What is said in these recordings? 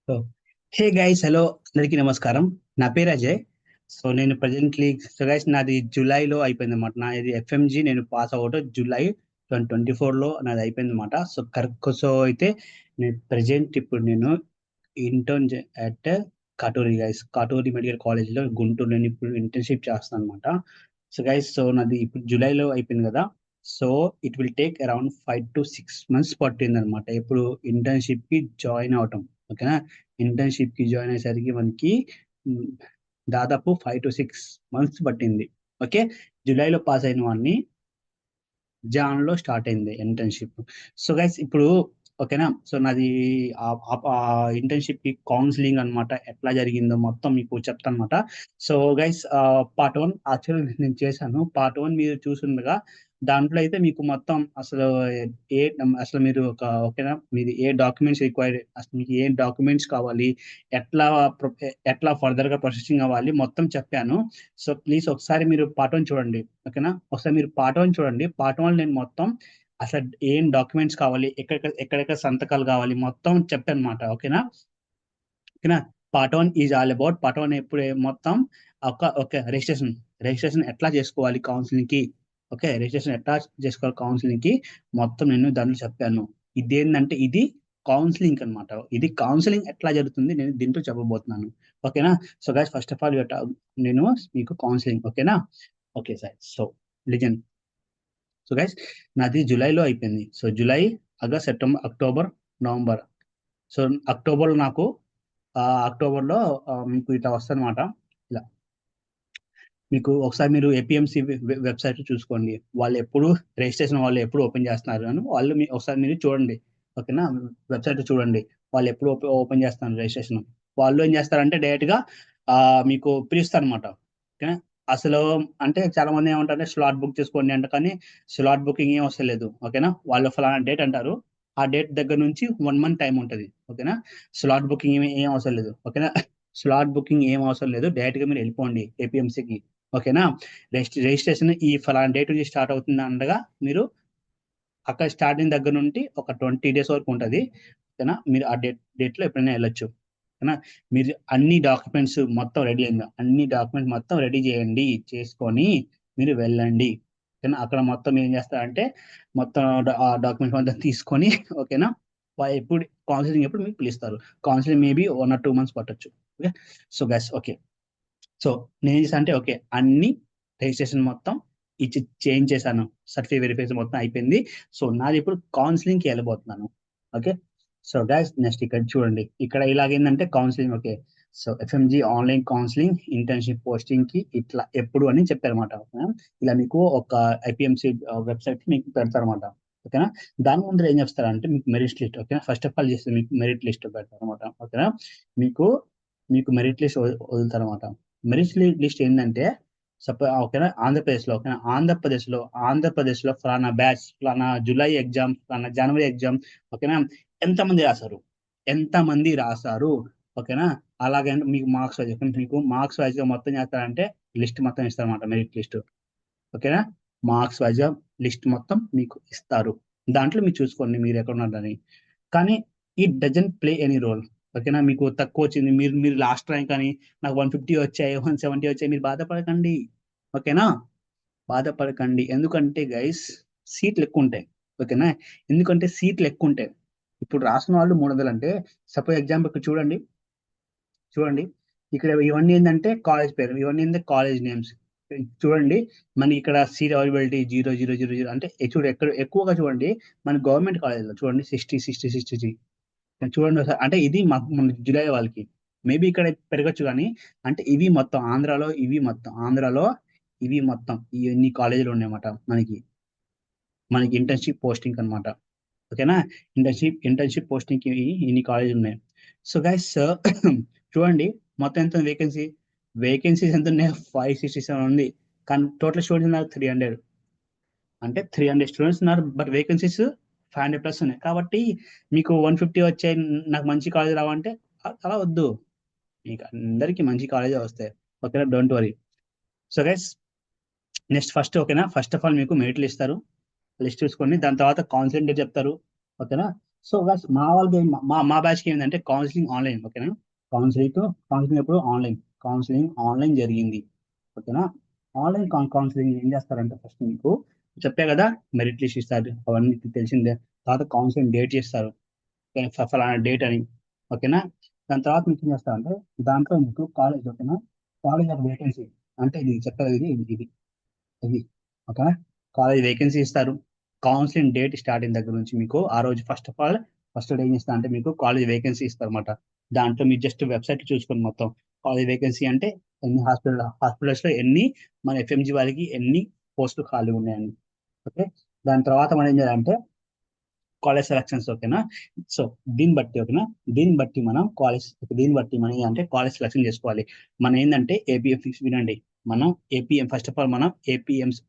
So hey guys, hello, అందరికీ నమస్కారం. నా పేరు అజయ్. సో నేను ప్రజెంట్లీ గైస్ నాది జూలైలో అయిపోయింది అనమాట. నాది ఎఫ్ఎంజి నేను పాస్ అవుట్ జూలై 2024లో నాది అయిపోయింది అనమాట. So correct. సో అయితే నేను ప్రజెంట్ ఇప్పుడు నేను intern at Katuri guys, Katuri medical కాలేజ్లో గుంటూరు నేను ఇప్పుడు ఇంటర్న్షిప్ చేస్తాను అనమాట. సో గైస్, సో నాది ఇప్పుడు జూలైలో అయిపోయింది కదా. So it will take around 5 to 6 months పట్టింది అనమాట ఇప్పుడు ఇంటర్న్షిప్ కి జాయిన్ అవటం. ఓకేనా. ఇంటర్న్షిప్ కి జాయిన్ అయ్యేసరికి మనకి మ్, దాదాపు 5 to 6 months పట్టింది. ఓకే. జూలైలో పాస్ అయిన వాడిని జాన్ లో స్టార్ట్ అయింది ఇంటర్న్షిప్. సో గైస్ ఇప్పుడు ఓకేనా. సో నాది ఇంటర్న్షిప్ కి కౌన్సిలింగ్ అన్నమాట ఎట్లా జరిగిందో మొత్తం మీకు చెప్తాను అనమాట. సో గైస్, పార్ట్ 1 యాక్చువల్ నేను చేశాను. పార్ట్ 1 మీరు చూసిండగా దాంట్లో అయితే మీకు మొత్తం అసలు ఏ అసలు మీరు ఒక ఓకేనా, మీది ఏ డాక్యుమెంట్స్ రిక్వైర్డ్, అసలు మీకు ఏ డాక్యుమెంట్స్ కావాలి, ఎట్లా ఎట్లా ఫర్దర్ గా ప్రొసెసింగ్ అవ్వాలి మొత్తం చెప్పాను. సో ప్లీజ్ ఒకసారి మీరు పార్ట్ 1 చూడండి. ఓకేనా. ఒకసారి మీరు పార్ట్ 1 చూడండి. పార్ట్ 1 నేను మొత్తం అసలు ఏం డాక్యుమెంట్స్ కావాలి, ఎక్కడెక్కడ సంతకాలు కావాలి మొత్తం చెప్పాను అనమాట. ఓకేనా. ఓకేనా. Part 1 is all about part 1 ఎప్పుడు మొత్తం ఓకే రిజిస్ట్రేషన్. రిజిస్ట్రేషన్ ఎట్లా చేసుకోవాలి కౌన్సిలింగ్ కి. ఓకే, రిజిస్ట్రేషన్ ఎట్లా చేసుకోవాలి కౌన్సిలింగ్ కి మొత్తం నేను దాంట్లో చెప్పాను. ఇదేంటంటే ఇది కౌన్సిలింగ్ అన్నమాట. ఇది కౌన్సిలింగ్ ఎట్లా జరుగుతుంది నేను దీంట్లో చెప్పబోతున్నాను. ఓకేనా. So guys, first of all నేను మీకు కౌన్సిలింగ్. ఓకేనా. Okay sir. So listen. So guys, నాది జూలైలో అయిపోయింది. So July, August, September, October, November. So అక్టోబర్లో నాకు అక్టోబర్లో మీకు ఇట్లా వస్తుందన్నమాట. ఇలా మీకు ఒకసారి మీరు ఏపీఎంసీ వెబ్సైట్ చూసుకోండి. వాళ్ళు ఎప్పుడు రిజిస్ట్రేషన్ వాళ్ళు ఎప్పుడు ఓపెన్ చేస్తున్నారు అని వాళ్ళు ఒకసారి మీరు చూడండి. ఓకేనా. వెబ్సైట్ చూడండి, వాళ్ళు ఎప్పుడు ఓపెన్ చేస్తున్నారు రిజిస్ట్రేషన్. వాళ్ళు ఏం చేస్తారంటే డైరెక్ట్ గా మీకు పిలుస్తారు అనమాట. ఓకేనా. అసలు అంటే చాలా మంది ఏమంటారంటే స్లాట్ బుక్ చేసుకోండి అంట, కానీ స్లాట్ బుకింగ్ ఏం అవసరం లేదు. ఓకేనా. వాళ్ళు ఫలానా డేట్ అంటారు, ఆ డేట్ దగ్గర నుంచి 1 month టైం ఉంటుంది. ఓకేనా. స్లాట్ బుకింగ్ ఏం అవసరం లేదు. ఓకేనా. స్లాట్ బుకింగ్ ఏం అవసరం లేదు, డైరెక్ట్ గా మీరు వెళ్ళిపోండి ఏపీఎంసీకి. ఓకేనా. రిజిస్ట్రేషన్ ఈ ఫలానా డేట్ నుంచి స్టార్ట్ అవుతుంది అనగా మీరు అక్కడ స్టార్టింగ్ దగ్గర నుండి ఒక 20 days వరకు ఉంటుంది. ఓకేనా. మీరు ఆ డేట్లో ఎప్పుడైనా వెళ్ళొచ్చు. ఓకేనా. మీరు అన్ని డాక్యుమెంట్స్ మొత్తం రెడీ అయిందా, అన్ని డాక్యుమెంట్స్ మొత్తం రెడీ చేయండి, చేసుకొని మీరు వెళ్ళండి. ఓకేనా. అక్కడ మొత్తం ఏం చేస్తారంటే మొత్తం ఆ డాక్యుమెంట్స్ మొత్తం తీసుకొని ఓకేనా, ఎప్పుడు కౌన్సిలింగ్ ఎప్పుడు మీకు పిలుస్తారు. కౌన్సిలింగ్ మేబీ 1 or 2 months పట్టొచ్చు. Okay. So guys, okay. So నేను ఏం చేశాను అంటే ఓకే అన్ని రిజిస్ట్రేషన్ మొత్తం ఇచ్చి చేంజ్ చేశాను. సర్టిఫికేట్ వెరిఫికేషన్ మొత్తం అయిపోయింది. సో నాది ఇప్పుడు కౌన్సిలింగ్ కి వెళ్ళబోతున్నాను. ఓకే. సో గైస్, నెక్స్ట్ ఇక్కడ చూడండి, ఇక్కడ ఇలాగేందంటే counselling. Okay. So FMG online counselling internship posting కి ఇట్లా ఎప్పుడు అని చెప్పారన్నమాట. ఇలా మీకు ఒక ఐపీఎంసీ వెబ్సైట్ మీకు పెడతారన్నమాట. ఓకేనా. దాని ముందు ఏం చేస్తారంటే మీకు మెరిట్ లిస్ట్. ఓకేనా. ఫస్ట్ ఆఫ్ ఆల్ చేస్తే మీకు మెరిట్ లిస్ట్ పెడతారన్నమాట. ఓకేనా. మీకు మీకు మెరిట్ లిస్ట్ వదులుతారన్నమాట. మెరిట్ లిస్ట్ ఏంటంటే ఓకేనా, ఆంధ్రప్రదేశ్లో. ఓకేనా. ఆంధ్రప్రదేశ్లో ఫలానా బ్యాచ్, ఫలానా జూలై ఎగ్జామ్, ఫలానా జనవరి ఎగ్జామ్. ఓకేనా. ఎంతమంది రాశారు, ఎంతమంది రాశారు. ఓకేనా. అలాగే మీకు మార్క్స్ వైజ్, మీకు మార్క్స్ వైజ్ గా మొత్తం చేస్తారంటే లిస్ట్ మొత్తం ఇస్తారన్నమాట, మెరిట్ లిస్ట్. ఓకేనా. మార్క్స్ వైజ్ గా లిస్ట్ మొత్తం మీకు ఇస్తారు. దాంట్లో మీరు చూసుకోండి మీరు ఎక్కడ ఉన్నారని. కానీ it doesn't play any role. ఓకేనా. మీకు తక్కువ వచ్చింది, మీరు మీరు లాస్ట్ ర్యాంక్ అని, నాకు 150 వచ్చాయి, 170 వచ్చాయి, మీరు బాధపడకండి. ఓకేనా. బాధపడకండి, ఎందుకంటే గైస్ సీట్లు ఎక్కువ ఉంటాయి. ఓకేనా. ఎందుకంటే సీట్లు ఎక్కువ ఉంటాయి. ఇప్పుడు రాసిన వాళ్ళు 300 అంటే, సపోజ్ ఎగ్జాంపుల్ ఇక్కడ చూడండి. చూడండి, ఇక్కడ ఇవన్నీ ఏంటంటే కాలేజ్ పేరు, ఇవన్నీ ఏంటంటే కాలేజ్ నేమ్స్. చూడండి, మనకి ఇక్కడ సీట్ అవైలబిలిటీ 0, 0, 0, 0 అంటే చూడు ఎక్కడ ఎక్కువగా చూడండి. మన గవర్నమెంట్ కాలేజ్లో చూడండి 60, 60, 63. చూడండి ఒకసారి. అంటే ఇది మన జూలై వాళ్ళకి మేబీ ఇక్కడ పెరగచ్చు, కానీ అంటే ఇవి మొత్తం ఆంధ్రాలో, ఇవి మొత్తం ఇన్ని కాలేజీలు ఉన్నాయన్నమాట మనకి. మనకి ఇంటర్న్షిప్ పోస్టింగ్ అన్నమాట. ఓకేనా. ఇంటర్న్షిప్ పోస్టింగ్ కి ఇన్ని కాలేజీలు ఉన్నాయి. సో గైస్, చూడండి మొత్తం ఎంత వేకెన్సీస్ ఎంత ఉన్నాయి, 567 ఉంది. కానీ టోటల్ స్టూడెంట్స్ ఉన్నారు 300. అంటే 300 స్టూడెంట్స్ ఉన్నారు, బట్ వేకెన్సీస్ 500+ ఉన్నాయి. కాబట్టి మీకు 150 వచ్చాయి, నాకు మంచి కాలేజ్ రావంటే అలా వద్దు. మీకు అందరికీ మంచి కాలేజే వస్తాయి. ఓకేనా. Don't worry. So guys, next first ఓకేనా, ఫస్ట్ ఆఫ్ ఆల్ మీకు మెరిట్లు ఇస్తారు. లిస్ట్ చూసుకోండి. దాని తర్వాత కౌన్సిలింగ్ డేట్ చెప్తారు. ఓకేనా. సో మా వాళ్ళకి మా బ్యాచ్ కి ఏంటంటే కౌన్సిలింగ్ ఆన్లైన్. ఓకేనా, కౌన్సిలింగ్ ఎప్పుడు ఆన్లైన్, కౌన్సిలింగ్ ఆన్లైన్ జరిగింది. ఓకేనా, ఆన్లైన్ కౌన్సిలింగ్ ఏం చేస్తారంటే ఫస్ట్ మీకు చెప్పా కదా, మెరిట్ లిస్ట్ ఇస్తారు, అవన్నీ తెలిసిందే. తర్వాత కౌన్సిలింగ్ డేట్ చేస్తారు, ఫలానా డేట్ అని. ఓకేనా, దాని తర్వాత మీకు ఏం చేస్తారంటే దాంట్లో మీకు కాలేజ్, ఓకేనా, కాలేజ్ ఆఫ్ వేకెన్సీ అంటే ఇది చెప్పారు, ఇది ఓకేనా, కాలేజ్ వేకెన్సీ ఇస్తారు. కౌన్సిలింగ్ డేట్ స్టార్ట్ అయిన దగ్గర నుంచి మీకు ఆ రోజు first of all first day ఏం ఇస్తా అంటే మీకు కాలేజ్ వేకెన్సీ ఇస్తారు అనమాట. దాంట్లో మీరు జస్ట్ వెబ్సైట్ చూసుకొని మొత్తం కాలేజ్ వేకెన్సీ అంటే ఎన్ని హాస్పిటల్స్ లో ఎన్ని, మన ఎఫ్ఎంజీ వారికి ఎన్ని పోస్టులు ఖాళీ ఉన్నాయండి. ఓకే, దాని తర్వాత మనం ఏం చేయాలంటే కాలేజ్ సెలక్షన్స్. ఓకేనా, సో ఓకేనా, దీన్ని బట్టి మనం ఏంటంటే కాలేజ్ సెలక్షన్ చేసుకోవాలి. మనం ఏంటంటే ఏపీఎం ఫిక్స్ వినండి. మనం ఏపీఎం ఫస్ట్ ఆఫ్ ఆల్ మనం ఏపీఎంస్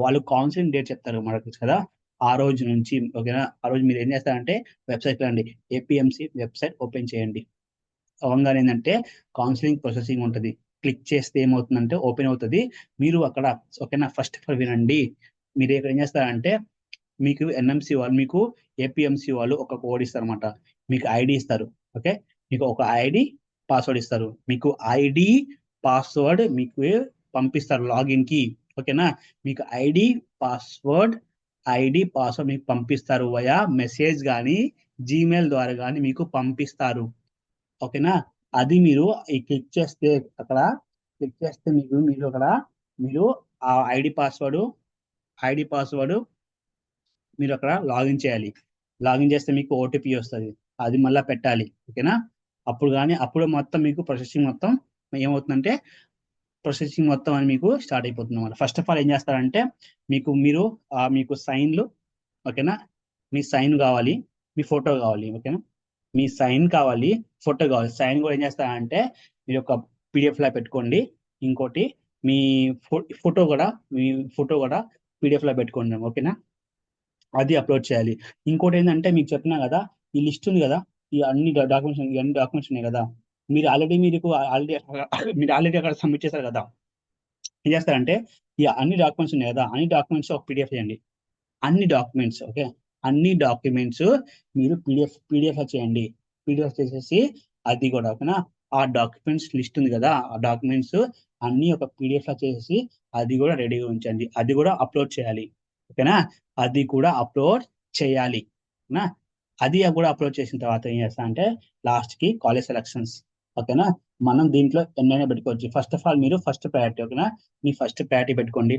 వాళ్ళు కౌన్సిలింగ్ డేట్ చెప్తారు మనకు కదా, ఆ రోజు నుంచి. ఓకేనా, ఆ రోజు మీరు ఏం చేస్తారంటే వెబ్సైట్ రండి, ఏపీఎంసి వెబ్సైట్ ఓపెన్ చేయండి. అవంగానే ఏంటంటే కౌన్సిలింగ్ ప్రాసెసింగ్ ఉంటుంది. క్లిక్ చేస్తే ఏమవుతుందంటే ఓపెన్ అవుతుంది. మీరు అక్కడ, ఓకేనా, ఫస్ట్ ఆఫ్ ఆల్ వినండి. మీరు ఇక్కడ ఏం చేస్తారంటే మీకు ఎన్ఎంసి వాళ్ళు, మీకు ఏపీఎంసి వాళ్ళు ఒక కోడ్ ఇస్తారు అనమాట. మీకు ఐడి ఇస్తారు. ఓకే, మీకు ఒక ఐడి పాస్వర్డ్ ఇస్తారు. మీకు ఐడి పాస్వర్డ్ మీకు పంపిస్తారు లాగిన్ కి. ఓకేనా, మీకు ఐడి పాస్వర్డ్ మీకు పంపిస్తారు వయా మెసేజ్ కానీ జీమెయిల్ ద్వారా కానీ మీకు పంపిస్తారు. ఓకేనా, అది మీరు క్లిక్ చేస్తే అక్కడ, మీరు అక్కడ మీరు ఆ ఐడి పాస్వర్డ్ మీరు అక్కడ లాగిన్ చేయాలి. లాగిన్ చేస్తే మీకు ఓటీపీ వస్తుంది, అది మళ్ళీ పెట్టాలి. ఓకేనా, అప్పుడు మొత్తం మీకు ఏమవుతుందంటే ప్రొసెసింగ్ మొత్తం అని మీకు స్టార్ట్ అయిపోతుంది అన్నమాట. ఫస్ట్ ఆఫ్ ఆల్ ఏం చేస్తారంటే మీకు సైన్లు, ఓకేనా, మీ సైన్ కావాలి, మీ ఫోటో కావాలి. ఓకేనా, మీ సైన్ కావాలి, ఫోటో కావాలి. సైన్ కూడా ఏం చేస్తారంటే మీరు ఒక పీడిఎఫ్ లా పెట్టుకోండి. ఇంకోటి మీ ఫోటో కూడా మీ ఫోటో కూడా పీడిఎఫ్ లా పెట్టుకోండి. ఓకేనా, అది అప్లోడ్ చేయాలి. ఇంకోటి ఏంటంటే మీకు చెప్పినా కదా, ఈ లిస్ట్ ఉంది కదా, ఈ అన్ని డాక్యుమెంట్స్ ఉన్నాయి కదా, మీరు ఆల్రెడీ అక్కడ సబ్మిట్ చేశారు కదా. ఏం చేస్తారంటే ఈ అన్ని డాక్యుమెంట్స్ ఉన్నాయి కదా, అన్ని డాక్యుమెంట్స్ ఒక పీడిఎఫ్ చేయండి. అన్ని డాక్యుమెంట్స్, ఓకే, అన్ని డాక్యుమెంట్స్ మీరు పీడిఎఫ్ చేయండి. పీడిఎఫ్ చేసేసి అది కూడా, ఓకేనా, ఆ డాక్యుమెంట్స్ లిస్ట్ ఉంది కదా, ఆ డాక్యుమెంట్స్ అన్ని ఒక పీడిఎఫ్ చేసేసి అది కూడా రెడీగా ఉంచండి. అది కూడా అప్లోడ్ చేయాలి. ఓకేనా, అది కూడా అప్లోడ్ చేయాలి. ఓకేనా, అది కూడా అప్లోడ్ చేసిన తర్వాత ఏం చేస్తా అంటే లాస్ట్ కి కాలేజ్ సెలక్షన్స్. ఓకేనా, మనం దీంట్లో ఎన్నైనా పెట్టుకోవచ్చు. ఫస్ట్ ఆఫ్ ఆల్ మీరు ఫస్ట్ ప్రయారిటీ, ఓకేనా, మీ ఫస్ట్ ప్రయారిటీ పెట్టుకోండి.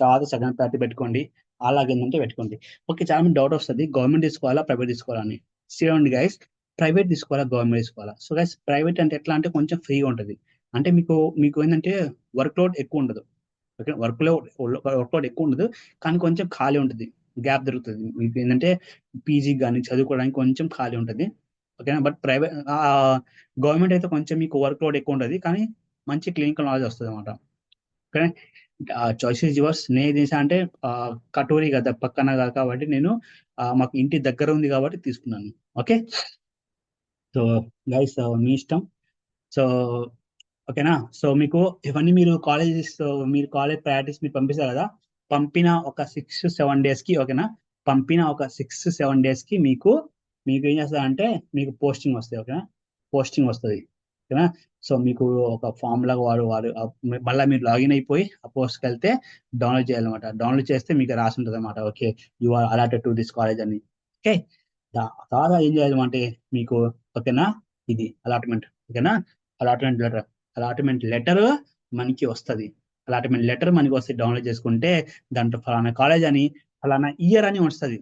తర్వాత సెకండ్ ప్రయారిటీ పెట్టుకోండి. అలాగేందంటే పెట్టుకోండి. ఓకే, చాలా మంది డౌట్ వస్తుంది, గవర్నమెంట్ తీసుకోవాలా ప్రైవేట్ తీసుకోవాలని. చూడండి గైస్, ప్రైవేట్ తీసుకోవాలా గవర్నమెంట్ తీసుకోవాలా? సో గైస్, ప్రైవేట్ అంటే ఎట్లా అంటే కొంచెం ఫ్రీగా ఉంటుంది. అంటే మీకు ఏంటంటే వర్క్ లోడ్ ఎక్కువ ఉండదు. ఓకే, వర్క్ లోడ్ ఎక్కువ ఉండదు, కానీ కొంచెం ఖాళీ ఉంటుంది, గ్యాప్ దొరుకుతుంది మీకు. ఏంటంటే పీజీ కానీ చదువుకోవడానికి కొంచెం ఖాళీ ఉంటుంది. ఓకేనా, బట్ గవర్నమెంట్ అయితే కొంచెం మీకు వర్క్ లోడ్ ఎక్కువ ఉంటుంది, కానీ మంచి క్లినికల్ నాలెడ్జ్ వస్తుంది అనమాట. Okay, choice is yours. నేను ఏం చేసా అంటే కటోరీ కదా పక్కన కాబట్టి నేను మాకు ఇంటి దగ్గర ఉంది కాబట్టి తీసుకున్నాను. ఓకే, సో గైస్ మీ ఇష్టం. సో ఓకేనా, సో మీకు ఇవన్నీ మీరు కాలేజ్ ప్రయారిటీస్ మీరు పంపిస్తారు కదా, పంపిన ఒక 6-7 days కి, ఓకేనా, పంపిన ఒక 6-7 days కి మీకు మీకు ఏం చేస్తారంటే మీకు పోస్టింగ్ వస్తాయి. ఓకేనా, పోస్టింగ్ వస్తుంది. ఓకేనా, సో మీకు ఒక ఫామ్ లాగా వాడు వాడు మళ్ళీ మీరు లాగిన్ అయిపోయి ఆ పోస్ట్కి వెళ్తే డౌన్లోడ్ చేయాలన్నమాట. డౌన్లోడ్ చేస్తే మీకు రాసి ఉంటుంది అనమాట, okay, you are allotted to this college అని. ఓకే, తర్వాత ఏం చేయాలంటే మీకు, ఓకేనా, ఇది అలాట్మెంట్. ఓకేనా, అలాట్మెంట్ లెటర్ అలాట్మెంట్ లెటర్ మనకి వస్తుంది. అలాట్మెంట్ లెటర్ మనకి వస్తే డౌన్లోడ్ చేసుకుంటే దాంట్లో ఫలానా కాలేజ్ అని, ఫలానా ఇయర్ అని వస్తుంది.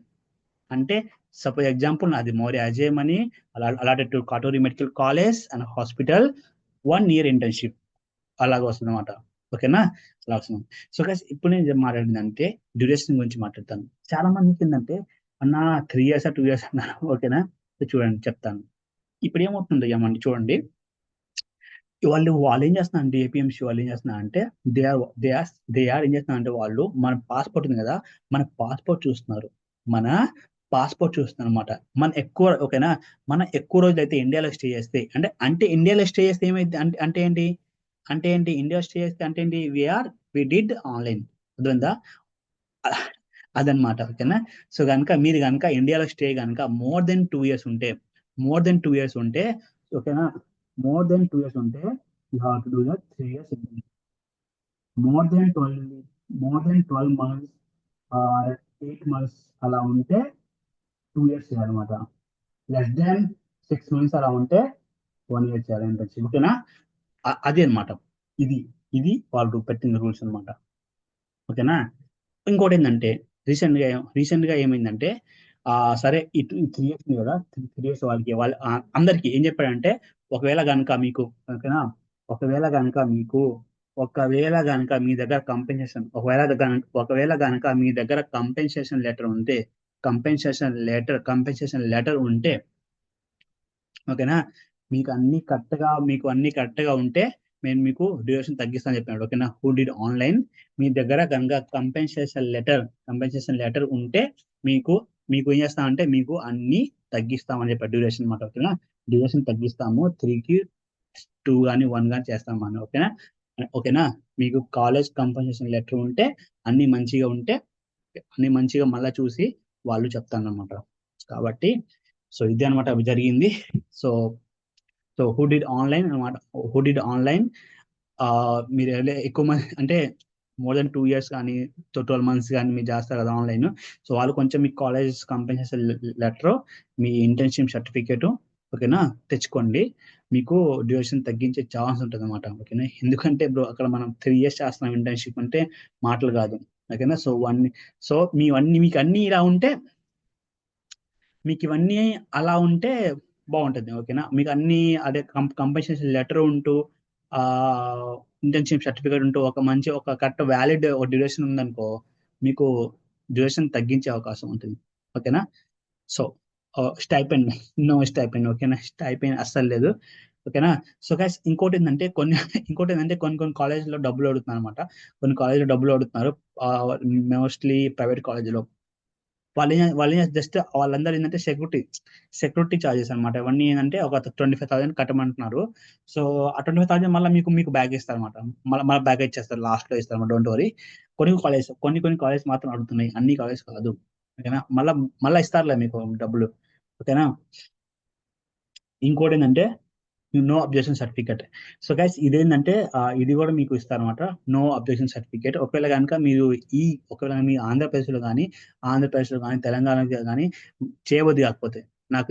అంటే సపోజ్ ఎగ్జాంపుల్ నాది Mori Ajay Mani allotted to Katuri medical college and hospital 1 year internship, అలాగ వస్తుంది అనమాట. ఓకేనా, అలా వస్తుంది. సో గైస్, ఇప్పుడు నేను మాట్లాడిందంటే డ్యూరేషన్ గురించి మాట్లాడతాను. చాలా మందికి ఏంటంటే అన్న 3 years 2 years అన్నారు. ఓకేనా, సో చూడండి చెప్తాను. ఇప్పుడు ఏమవుతుంది ఏమండి చూడండి, వాళ్ళు ఏం చేస్తున్నారంటే ఏపీఎంసీ వాళ్ళు ఏం చేస్తున్నారంటే దే ఆర్ ఏం చేస్తున్నారంటే వాళ్ళు మన పాస్పోర్ట్ ఉంది కదా, మన పాస్పోర్ట్ చూస్తున్నారు. మన పాస్పోర్ట్ చూస్తున్నారు అనమాట. ఓకేనా, మనం ఎక్కువ రోజులు అయితే ఇండియాలో స్టే చేస్తే అంటే ఇండియాలో స్టే చేస్తే ఏమైంది అంటే ఏంటి ఇండియా స్టే చేస్తే అంటే ఏంటి వి డిడ్ ఆన్లైన్. అర్థమైందా? అదనమాట. ఓకేనా. సో కనుక మీరు కనుక ఇండియాలో స్టే కనుక మోర్ దెన్ 2 ఇయర్స్ ఉంటే ఓకేనా, మోర్ దెన్ 2 ఇయర్స్ ఉంటే you have to do that 3 years. More than 12 months or 8 months అలా ఉంటే 2 ఇయర్స్ చేయాలన్నమాట. లెస్ దెన్ 6 మంత్స్ అలా ఉంటే 1 ఇయర్ చేయాలి ఇంటర్న్షిప్. ఓకేనా. అది అన్నమాట. ఇది ఇది వాళ్ళు పెట్టిన రూల్స్ అన్నమాట. ఓకేనా. ఇంకోటి ఏంటంటే రీసెంట్ గా ఏమైందంటే సరే ఈ 3 ఇయర్స్ కదా, 3 ఇయర్స్ వాళ్ళ అందరికి ఏం చెప్పాడంటే, ఒకవేళ కనుక మీకు ఓకేనా, ఒకవేళ కనుక మీకు ఒకవేళ కనుక మీ దగ్గర కంపెన్సేషన్ లెటర్ ఉంటే కంపెన్సేషన్ లెటర్ ఉంటే ఓకేనా, మీకు అన్ని కరెక్ట్ గా ఉంటే నేను మీకు డ్యూరేషన్ తగ్గిస్తాను చెప్పాడు. ఓకేనా. హూ డిడ్ ఆన్లైన్, మీ దగ్గర కనుక కంపెన్సేషన్ లెటర్ ఉంటే మీకు మీకు ఏం చేస్తామంటే మీకు అన్ని తగ్గిస్తామని చెప్పాడు డ్యూరేషన్ అనమాట. ఓకేనా. డ్యూరేషన్ తగ్గిస్తాము, 3కి 2 కానీ 1 కానీ చేస్తాం మనం. ఓకేనా. ఓకేనా. మీకు కాలేజ్ కంపెన్సేషన్ లెటర్ ఉంటే అన్ని మంచిగా ఉంటే అన్ని మంచిగా మళ్ళీ చూసి వాళ్ళు చెప్తాను అనమాట. కాబట్టి సో ఇదే అనమాట జరిగింది. So so who did online మీరు ఎక్కువ మంది అంటే మోర్ దెన్ 2 ఇయర్స్ కానీ 12 మంత్స్ కానీ మీరు చేస్తారు కదా ఆన్లైన్. సో వాళ్ళు కొంచెం మీ కాలేజ్ కంపెన్సేషన్ లెటర్, మీ ఇంటర్న్షిప్ సర్టిఫికేట్ ఓకేనా తెచ్చుకోండి. మీకు డ్యూరేషన్ తగ్గించే ఛాన్స్ ఉంటుంది అనమాట. ఓకేనా. ఎందుకంటే బ్రో అక్కడ మనం 3 ఇయర్స్ చేస్తున్నాం ఇంటర్న్షిప్ అంటే మాటలు కాదు. ఓకేనా. సో మీకు అన్ని ఇలా ఉంటే మీకు ఇవన్నీ అలా ఉంటే బాగుంటుంది. ఓకేనా. మీకు అన్ని అదే కంపెన్సేషన్ లెటర్ ఉంటూ ఆ ఇంటర్న్షిప్ సర్టిఫికేట్ ఉంటూ ఒక కరెక్ట్ వ్యాలిడ్ ఒక డ్యూరేషన్ ఉందనుకో, మీకు డ్యూరేషన్ తగ్గించే అవకాశం ఉంటుంది. ఓకేనా. So stipend, no stipend. ఓకేనా. స్టైపెండ్ అస్సలు లేదు. ఓకేనా. సో గైస్ ఇంకోటి ఏంటంటే కొన్ని కాలేజీలో డబ్బులు అడుగుతున్నారు అనమాట. కొన్ని కాలేజీలో డబ్బులు అడుగుతున్నారు, మోస్ట్లీ ప్రైవేట్ కాలేజీలో. వాళ్ళు జస్ట్ వాళ్ళందరూ ఏంటంటే సెక్యూరిటీ చార్జెస్ అనమాట. ఇవన్నీ ఏంటంటే ఒక 25,000 కట్టమంటున్నారు. సో ఆ 25,000 మళ్ళీ మీకు మీకు బ్యాగ్ ఇస్తారు అనమాట. మళ్ళీ బ్యాగ్ ఇచ్చేస్తారు, లాస్ట్ లో ఇస్తారు. Don't worry. కొన్ని కాలేజ్ మాత్రం అడుగుతున్నాయి, అన్ని కాలేజ్ కాదు. ఓకేనా. మళ్ళీ ఇస్తారులే మీకు డబ్బులు. ఓకేనా. ఇంకోటి ఏంటంటే no objection certificate. So guys ఇదేంటంటే ఇది కూడా మీకు ఇస్తారనమాట, నో అబ్జెక్షన్ సర్టిఫికేట్. ఒకవేళ మీ ఆంధ్రప్రదేశ్లో కానీ తెలంగాణలో కానీ చేయబుద్ధి కాకపోతే,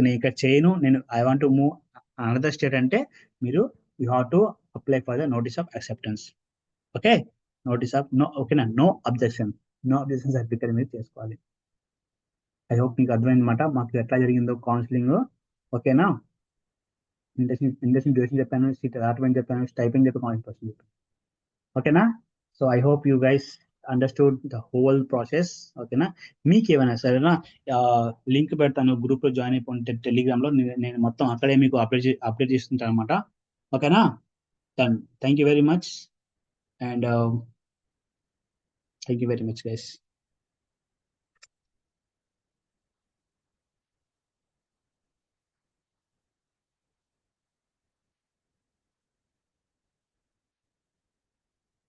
నేను ఇక్కడ చేయను, నేను I want to move another state అంటే మీరు you have to apply for the notice of acceptance. Okay. ఓకేనా. నో అబ్జెక్షన్ సర్టిఫికేట్ మీరు చేసుకోవాలి. ఐ హోప్ మీకు అర్థమైందన్నమాట మాకు ఎట్లా జరిగిందో కౌన్సిలింగ్. ఓకేనా. ఇండస్ట్రీ డ్యూరేషన్ చెప్పాను, సీట్ అలాట్మెంట్ చెప్పాను, స్టైపెండ్ చెప్పాను, కాన్సెప్ట్ చెప్పాను. ఓకేనా. So I hope you guys understood the whole process. ఓకేనా. మీకు ఏమైనా సరేనా, లింక్ పెడతాను, గ్రూప్ లో జాయిన్ అయిపోతే టెలిగ్రామ్ లో, నేను మొత్తం అక్కడే మీకు అప్డేట్ చేస్తుంటాను అనమాట. ఓకేనా. Thank you very much and thank you very much guys.